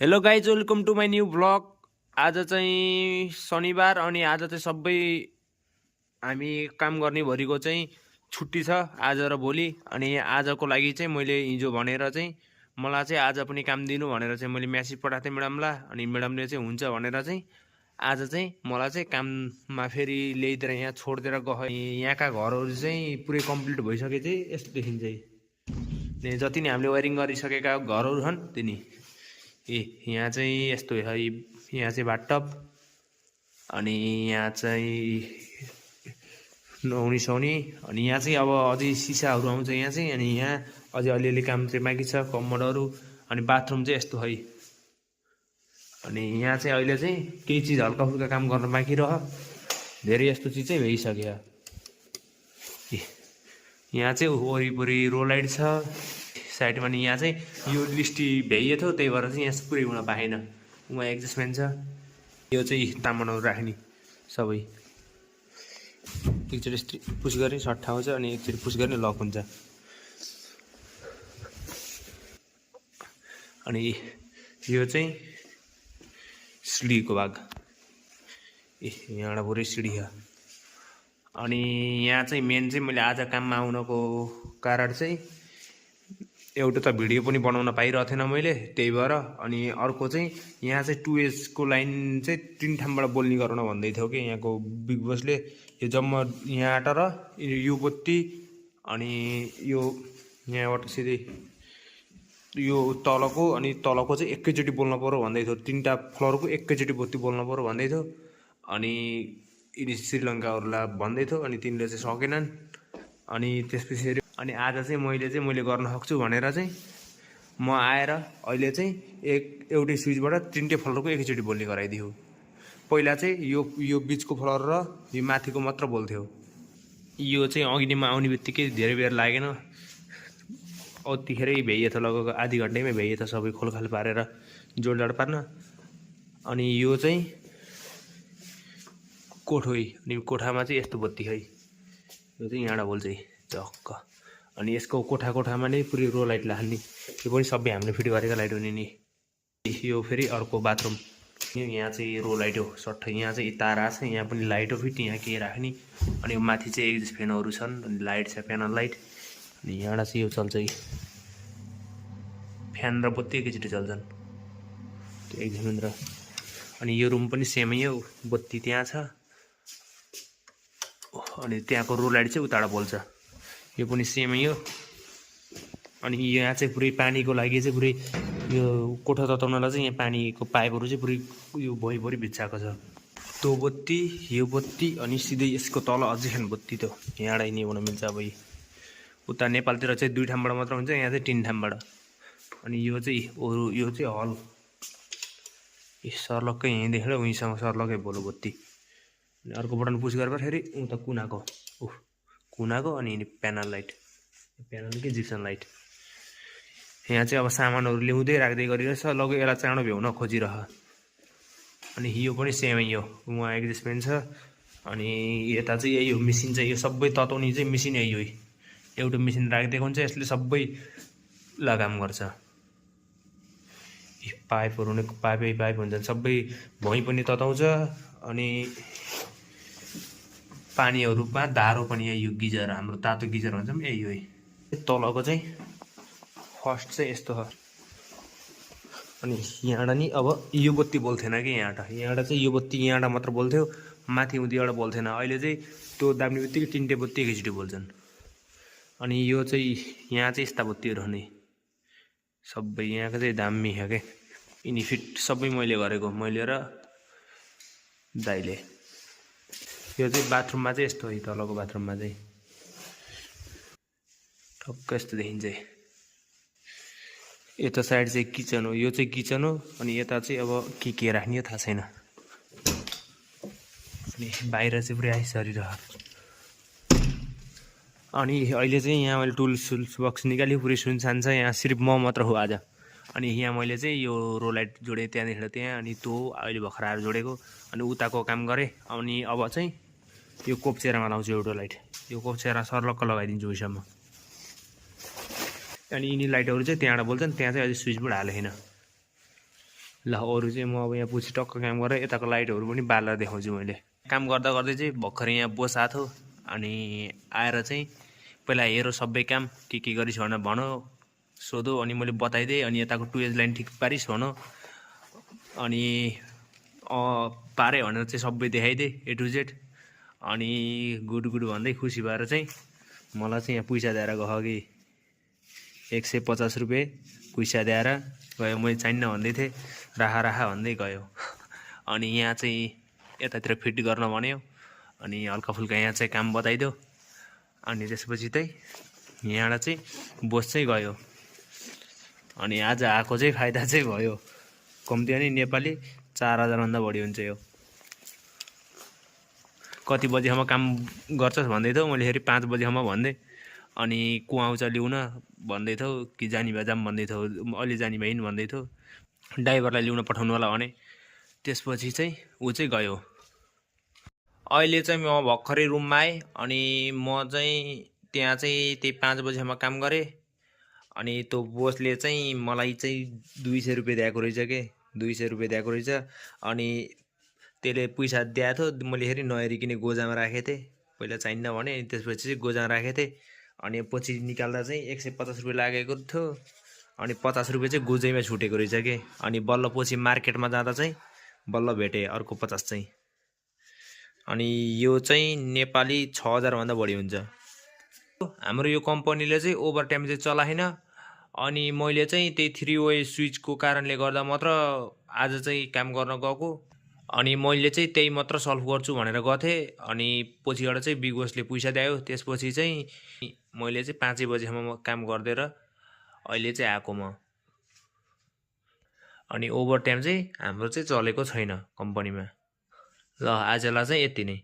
Hello guys, welcome to my new blog. आज चाहिँ शनिबार अनि आज चाहिँ सबै हामी काम गर्नेभरिको चाहिँ छुट्टी छ आज र भोलि। अनि आजको लागि चाहिँ मैले हिजो भनेर चाहिँ मलाई चाहिँ आज पनि काम दिनु भनेर चाहिँ मैले म्यासेज पठाएको थिएँ म्याडमलाई। अनि म्याडमले चाहिँ हुन्छ भनेर चाहिँ आज चाहिँ मलाई चाहिँ काममा फेरि ल्याइदिएर यहाँ छोडिदिएर गयो। यहाँका घरहरू चाहिँ पुरै कम्प्लिट भइसके चाहिँ यस्तो देखिन्छ। जति नै हामीले वायरिङ गरिसकेका घरहरू छन् तिनी यहाँ चाहिँ यस्तो है। यहाँ चाहिँ बाथटब अनि यहाँ चाहिँ नुहाउने सुहाउने अनि यहाँ चाहिँ अब अझै सिसाहरू आउँछ यहाँ चाहिँ। अनि यहाँ अझै अलिअलि काम चाहिँ बाँकी छ, कम्मोडहरू अनि बाथरुम चाहिँ यस्तो है। अनि यहाँ चाहिँ अहिले चाहिँ केही चिज हल्का फुल्का काम गर्न बाँकी रह, धेरै यस्तो चिज चाहिँ भइसक्यो। यहाँ चाहिँ वरिपरि रोलाइट छ साइडमा। नि यहाँ चाहिँ यो लिस्टी भ्याइए थियो, त्यही भएर चाहिँ यहाँ पुरै हुन पाएन। उहाँ एडजस्टमेन्ट छ। यो चाहिँ तामानहरू राख्ने सबै एकचोटि पुस गर्ने सट्ठा आउँछ अनि एकचोटि पुस गर्ने लक हुन्छ। अनि यो चाहिँ सिडीको भाग, यहाँबाट पुरै सिडी छ। अनि यहाँ चाहिँ मेन चाहिँ मैले आज काममा आउनको कारण चाहिँ एउटा त भिडियो पनि बनाउन पाइरहेको थिएन मैले, त्यही भएर। अनि अर्को चाहिँ यहाँ चाहिँ 2H को लाइन चाहिँ 3 ठाउँबाट बोल्ने गराउन भन्दै थियो कि यहाँको बिग बसले। यो जम्मा यहाँबाट र यो बत्ती अनि यो यहाँबाट सिधै यो तलको अनि तलको चाहिँ एकैचोटि बोल्नु पर्यो भन्दै थियो। 3टा फ्लोरको एकैचोटि बत्ती बोल्नु पर्यो भन्दै थियो। अनि यिनी श्रीलङ्काहरूलाई भन्दै थियो अनि तिनीले चाहिँ सकेनन्। अनि त्यसपछि अनि आज चाहिँ मैले गर्न सक्छु भनेर चाहिँ म आएर अहिले चाहिँ एउटै स्विचबाट 3टै फ्लोरको एकैचोटि बोल्ने गराइदियो। पहिला चाहिँ यो बिचको फ्लोर र यो माथिको मात्र बोल्थ्यो। यो चाहिँ अघिमा आउने बित्तिकै धेरै बेर लागेन, यतिखेरै भ्याइए थियो, लगभग आधी घन्टैमै भ्याइए थियो सबै खोलखाल पारेर जोडजाड पार्न। अनि यो चाहिँ कोठो है। अनि कोठामा चाहिँ यस्तो बत्ती है, यो चाहिँ यहाँबाट बोल्छ झक्क। अनि यसको कोठामा नै पुरै रो लाइट लाग्ने, यो पनि सबै हामीले फिट गरेको लाइट हुने नि। यो फेरि अर्को बाथरुम, यहाँ चाहिँ रो लाइट हो सट्ठ। यहाँ चाहिँ तारा छ, यहाँ पनि लाइट हो फिट, यहाँ के राख्ने। अनि माथि चाहिँ एक्जिस्ट फ्यानहरू छन् अनि लाइट छ, प्यानल लाइट। अनि यहाँबाट चाहिँ यो चल्छ, फ्यान र बत्ती एकैचोटि चल्छन् त्यो एक्जिस्ट र। अनि यो रुम पनि सेमै हो, बत्ती त्यहाँ छ अनि त्यहाँको रो लाइट चाहिँ उताबाट बोल्छ, यो पनि सेमै हो। अनि यहाँ चाहिँ पुरै पानीको लागि चाहिँ पुरै यो कोठा तताउनलाई चाहिँ यहाँ पानीको पाइपहरू चाहिँ पुरै यो भुइँभरि भित्साएको छ। त्यो बत्ती, यो बत्ती अनि सिधै यसको तल अझै खान बत्ती त्यो यहाँबाट निभाउन मिल्छ। अब उता नेपालतिर चाहिँ 2 ठाउँबाट मात्र हुन्छ, यहाँ चाहिँ 3 ठाउँबाट। अनि यो चाहिँ यो चाहिँ हल, सर्लक्कै यहीँ देखेर उहीँसँग सर्लक्कै बोलो बत्ती। अनि अर्को बटन पुस गरेर फेरि उता कुनाको अनि प्यानल लाइट, प्यानल के जिप्सन लाइट। यहाँ चाहिँ अब सामानहरू ल्याउँदै राख्दै गरिरहेछ, लगै यसलाई चाँडो भ्याउन खोजिरह। अनि यो पनि सेमै हो, उहाँ एडजस्टमेन्ट छ। अनि यता चाहिँ यही हो मेसिन चाहिँ, यो सबै तताउने चाहिँ मेसिन यही हो। एउटा मेसिन राखिदिएको हुन्छ, यसले सबै लगाम गर्छ। पाइपहरू नै पाइप हुन्छ, सबै भुइँ पनि तताउँछ। अनि पानीहरूमा धारो पनि यही हो, गिजर, हाम्रो तातो गिजर भन्छौँ यही हो। तलको चाहिँ फर्स्ट चाहिँ यस्तो हो। अनि यहाँबाट नि अब यो बत्ती बोल्थेन कि यहाँबाट चाहिँ यो बत्ती यहाँबाट मात्र बोल्थ्यो, माथि उतिबाट बोल्थेन। अहिले चाहिँ त्यो दाब्ने बित्तिकै 3टै बत्ती एकैचोटि बोल्छन्। अनि यो चाहिँ यहाँ चाहिँ यस्ता बत्तीहरू हुने सबै यहाँको चाहिँ दामी छ क्या। यिनी फिट सबै मैले गरेको, मैले र दाइले। यो चाहिँ बाथरुममा चाहिँ यस्तो है, तलको बाथरुममा चाहिँ ठक्क यस्तो देखिन्छ। यता साइड चाहिँ किचन हो, यो चाहिँ किचन हो। अनि यता चाहिँ अब के राख्ने हो थाहा छैन। अनि बाहिर चाहिँ पुरै आइसरिरह। अनि अहिले चाहिँ यहाँ मैले टुल्स बक्स निकाल्यो, पुरै सुनसान छ। यहाँ सिर्फ म मात्र हो आज। अनि यहाँ मैले चाहिँ यो रो लाइट जोडेँ त्यहाँदेखि त्यहाँ, अनि त्यो अहिले भर्खर आएर जोडेको। अनि उताको काम गरेँ। अनि अब चाहिँ यो कोप्चेरामा लाउँछु एउटा लाइट, यो कोप्चेरा सर्लक्क लगाइदिन्छु उहीसम्म। अनि यिनी लाइटहरू चाहिँ त्यहाँबाट बोल्छन्, त्यहाँ चाहिँ अझै स्विच बोर्ड हालेको छैन। ल अरू चाहिँ म अब यहाँ पछि टक्क काम गरेर यताको लाइटहरू पनि बालेर देखाउँछु मैले। काम गर्दा गर्दै चाहिँ भर्खरै यहाँ बोस आएको थियो। अनि आएर चाहिँ पहिला हेरो सबै काम के गरिस् भनेर भन सोधो। अनि मैले बताइदिएँ। अनि यताको 2H लाइन ठिक पारिस् भन। अनि पारे भनेर चाहिँ सबै देखाइदिएँ A to Z। अनि गुड भन्दै खुसी भएर चाहिँ मलाई चाहिँ यहाँ पैसा दिएर गयो कि 150 रुपियाँ पैसा दिएर गयो। मैले चाहिन्न भन्दै थिएँ, राखा भन्दै गयो। अनि यहाँ चाहिँ यतातिर फिट गर्न भन्यो। अनि हल्का फुल्का यहाँ चाहिँ काम बताइदियो। अनि त्यसपछि चाहिँ यहाँबाट चाहिँ बोस चाहिँ गयो। अनि आज आएको चाहिँ फाइदा चाहिँ भयो। कम्ती अनि नेपाली 4000 भन्दा बढी हुन्छ यो। कति बजीसम्म काम गर्छस् भन्दै थियो, मैले फेरि 5 बजीसम्म भन्दै। अनि को आउँछ ल्याउन भन्दै थियो कि जानी भए जाम भन्दै थियो, अलि जानी भइन भन्दै थियो। ड्राइभरलाई ल्याउन पठाउनु होला भने। त्यसपछि चाहिँ ऊ चाहिँ गयो। अहिले चाहिँ म भर्खरै रुममा आएँ। अनि म चाहिँ त्यहाँ चाहिँ त्यही 5 बजीसम्म काम गरेँ। अनि त्यो बोसले चाहिँ मलाई चाहिँ 200 रुपियाँ दिएको रहेछ के, 200 रुपियाँ दिएको रहेछ। अनि त्यसले पैसा दिएको थियो, मैले फेरि नहेरिकन गोजामा राखेको थिएँ। पहिला चाहिन्न भने त्यसपछि चाहिँ गोजामा राखेको थिएँ। अनि पछि निकाल्दा चाहिँ 150 रुपियाँ लागेको थियो। अनि 50 रुपियाँ चाहिँ गोजैमा छुटेको रहेछ के। अनि बल्ल पछि मार्केटमा जाँदा चाहिँ बल्ल भेटेँ अर्को 50 चाहिँ। अनि यो चाहिँ नेपाली 6000 भन्दा बढी हुन्छ। हाम्रो यो कम्पनीले चाहिँ ओभर टाइम चाहिँ चलाएन। अनि मैले चाहिँ त्यही 3-way स्विचको कारणले गर्दा मात्र आज चाहिँ काम गर्न गएको। अनि मैले चाहिँ त्यही मात्र सल्भ गर्छु भनेर गएको थिएँ। अनि पछिबाट चाहिँ बिग बोसले पैसा दियो। त्यसपछि चाहिँ मैले चाहिँ 5 बजीसम्म काम गरिदिएर अहिले चाहिँ आएको म। अनि ओभर टाइम चाहिँ हाम्रो चाहिँ चलेको छैन कम्पनीमा। ल आजलाई चाहिँ यति नै।